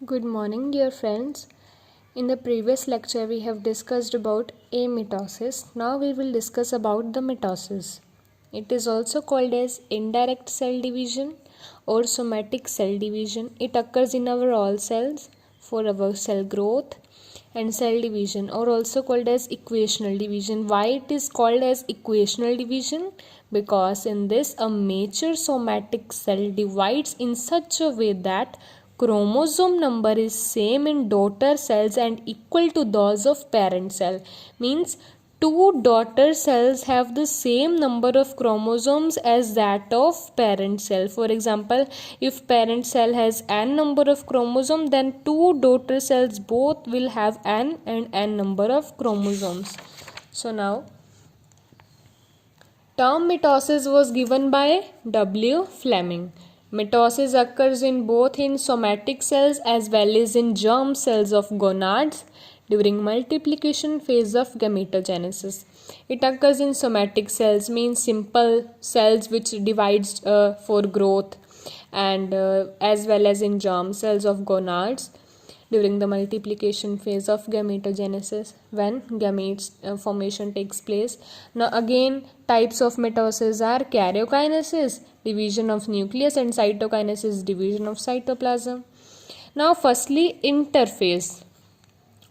Good morning, dear friends. In the previous lecture, we have discussed about amitosis. Now we will discuss about the mitosis. It is also called as indirect cell division or somatic cell division. It occurs in our all cells for our cell growth and cell division, or also called as equational division. Why it is called as equational division? Because in this a mature somatic cell divides in such a way that chromosome number is same in daughter cells and equal to those of parent cell. Means two daughter cells have the same number of chromosomes as that of parent cell. For example, if parent cell has n number of chromosomes, then two daughter cells both will have n and n number of chromosomes. So now term mitosis was given by W. Fleming. Mitosis occurs in both in somatic cells as well as in germ cells of gonads during multiplication phase of gametogenesis. It occurs in somatic cells, means simple cells which divides for growth, and as well as in germ cells of gonads during the multiplication phase of gametogenesis when gametes formation takes place. Now again, types of mitosis are karyokinesis, division of nucleus, and cytokinesis, division of cytoplasm. Now firstly, interphase,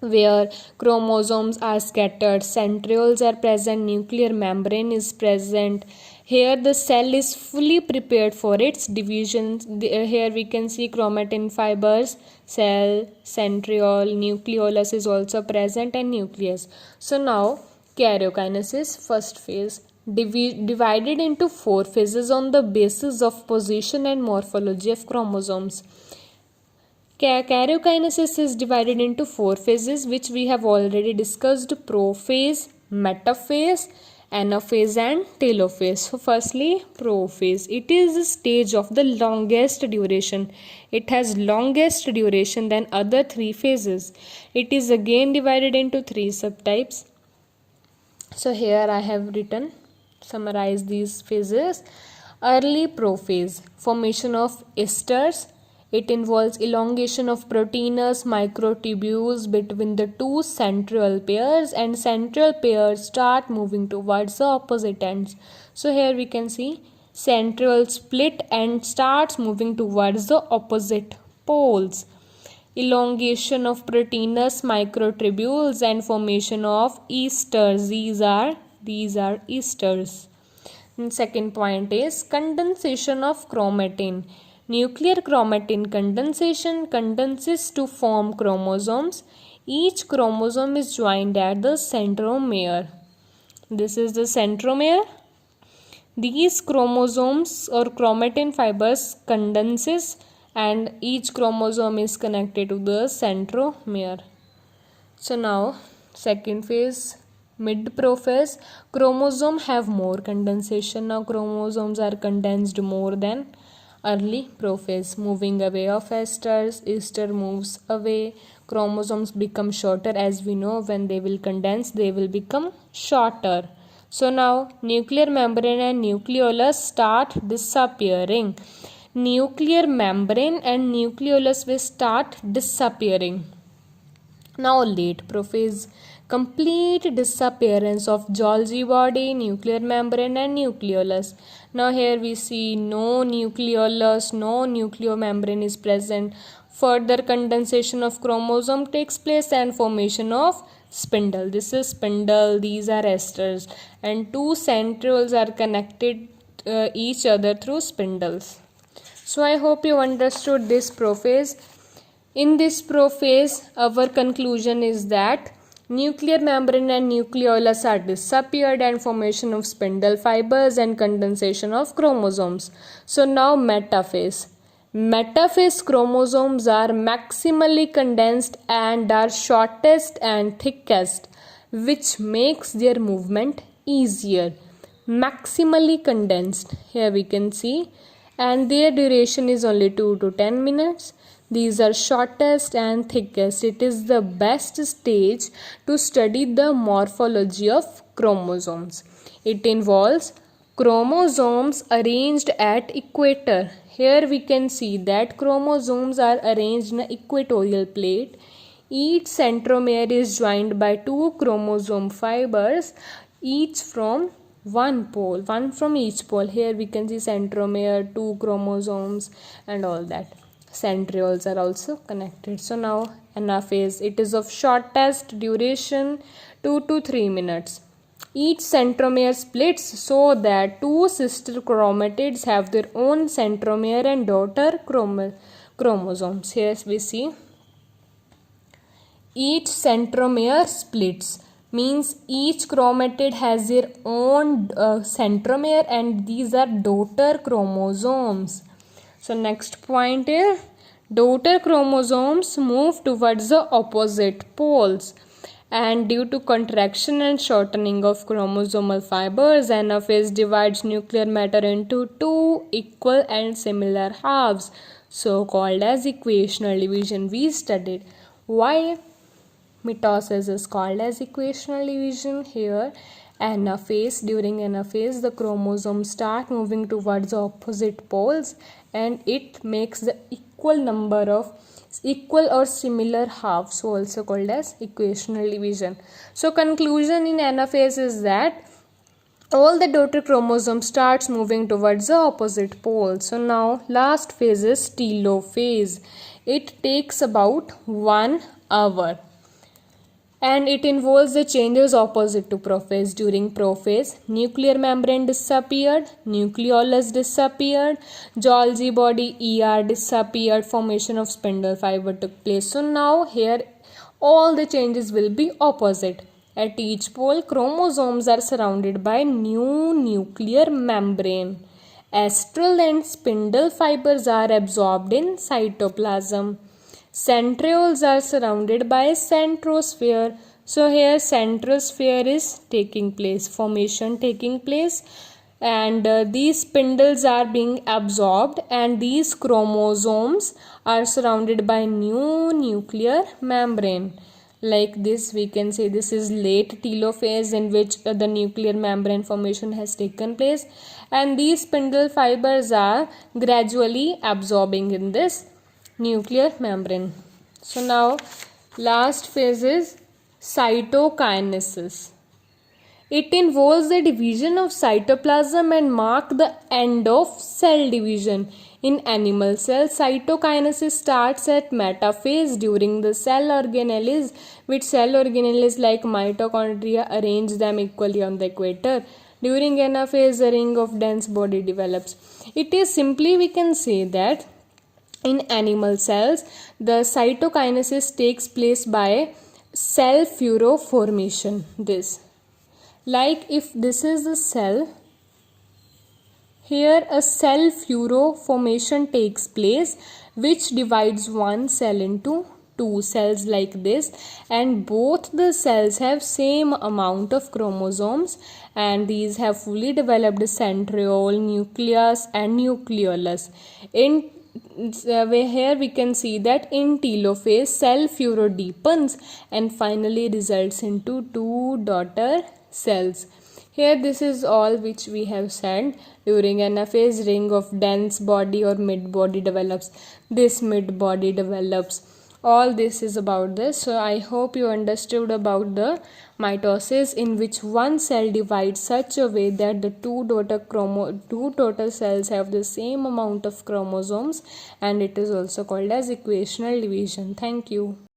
where chromosomes are scattered, centrioles are present, nuclear membrane is present. Here the cell is fully prepared for its division. Here we can see chromatin fibers, cell, centriole, nucleolus is also present, and nucleus. So now karyokinesis, first phase, divided into four phases on the basis of position and morphology of chromosomes. Karyokinesis is divided into four phases, which we have already discussed: prophase, metaphase, anaphase, and telophase. So firstly, prophase. It is the stage of the longest duration. It has longest duration than other three phases. It is again divided into three subtypes. So here I have written, summarize these phases. Early prophase, formation of esters. It involves elongation of proteinous microtubules between the two central pairs, and central pairs start moving towards the opposite ends. So here we can see centriole split and starts moving towards the opposite poles. Elongation of proteinous microtubules and formation of esters. These are esters. And second point is condensation of chromatin. Nuclear chromatin condensation condenses to form chromosomes. Each chromosome is joined at the centromere. This is the centromere. These chromosomes or chromatin fibers condenses and each chromosome is connected to the centromere. So now second phase, mid prophase, chromosome have more condensation. Now chromosomes are condensed more than early prophase. Moving away of esters, ester moves away, chromosomes become shorter. As we know, when they will condense, they will become shorter. So now nuclear membrane and nucleolus start disappearing. Nuclear membrane and nucleolus will start disappearing. Now late prophase, complete disappearance of Golgi body, nuclear membrane, and nucleolus. Now here we see no nucleolus, no nucleomembrane is present. Further condensation of chromosome takes place and formation of spindle. This is spindle, these are esters, and two centrioles are connected each other through spindles. So I hope you understood this prophase. In this prophase, our conclusion is that nuclear membrane and nucleolus are disappeared and formation of spindle fibers and condensation of chromosomes. So now metaphase. Metaphase chromosomes are maximally condensed and are shortest and thickest, which makes their movement easier. Maximally condensed, here we can see, and their duration is only 2 to 10 minutes. These are shortest and thickest. It is the best stage to study the morphology of chromosomes. It involves chromosomes arranged at equator. Here we can see that chromosomes are arranged in an equatorial plate. Each centromere is joined by two chromosome fibers, each from one pole, one from each pole. Here we can see centromere, two chromosomes and all that. Centrioles are also connected. So now anaphase, it is of shortest duration, 2 to 3 minutes. Each centromere splits so that two sister chromatids have their own centromere and daughter chromosomes. Here we see each centromere splits, means each chromatid has their own centromere and these are daughter chromosomes. So next point is daughter chromosomes move towards the opposite poles, and due to contraction and shortening of chromosomal fibers, anaphase divides nuclear matter into two equal and similar halves, so called as equational division. We studied why mitosis is called as equational division. Here anaphase, during anaphase the chromosomes start moving towards the opposite poles and it makes the equal or similar halves, so also called as equational division. So conclusion in anaphase is that all the daughter chromosomes starts moving towards the opposite pole. So now last phase is telophase. It takes about 1 hour and it involves the changes opposite to prophase. During prophase, nuclear membrane disappeared, nucleolus disappeared, Golgi body ER disappeared, formation of spindle fiber took place. So now here all the changes will be opposite. At each pole, chromosomes are surrounded by new nuclear membrane. Astral and spindle fibers are absorbed in cytoplasm. Centrioles are surrounded by a centrosphere. So here centrosphere is taking place, formation taking place, and these spindles are being absorbed and these chromosomes are surrounded by new nuclear membrane. Like this we can say this is late telophase in which the nuclear membrane formation has taken place and these spindle fibers are gradually absorbing in this nuclear membrane. So now last phase is cytokinesis. It involves the division of cytoplasm and mark the end of cell division. In animal cells, cytokinesis starts at metaphase during the cell organelles, which cell organelles like mitochondria arrange them equally on the equator. During anaphase, a ring of dense body develops. It is simply we can say that in animal cells, the cytokinesis takes place by cell furrow formation. This, like if this is a cell, here a cell furrow formation takes place which divides one cell into two cells like this, and both the cells have same amount of chromosomes and these have fully developed centriole, nucleus and nucleolus. In here we can see that in telophase cell furrow deepens and finally results into two daughter cells. Here this is all which we have said. During anaphase, ring of dense body or mid body develops. This mid body develops. All this is about this. So I hope you understood about the mitosis in which one cell divides such a way that the two daughter cells have the same amount of chromosomes, and it is also called as equational division. Thank you.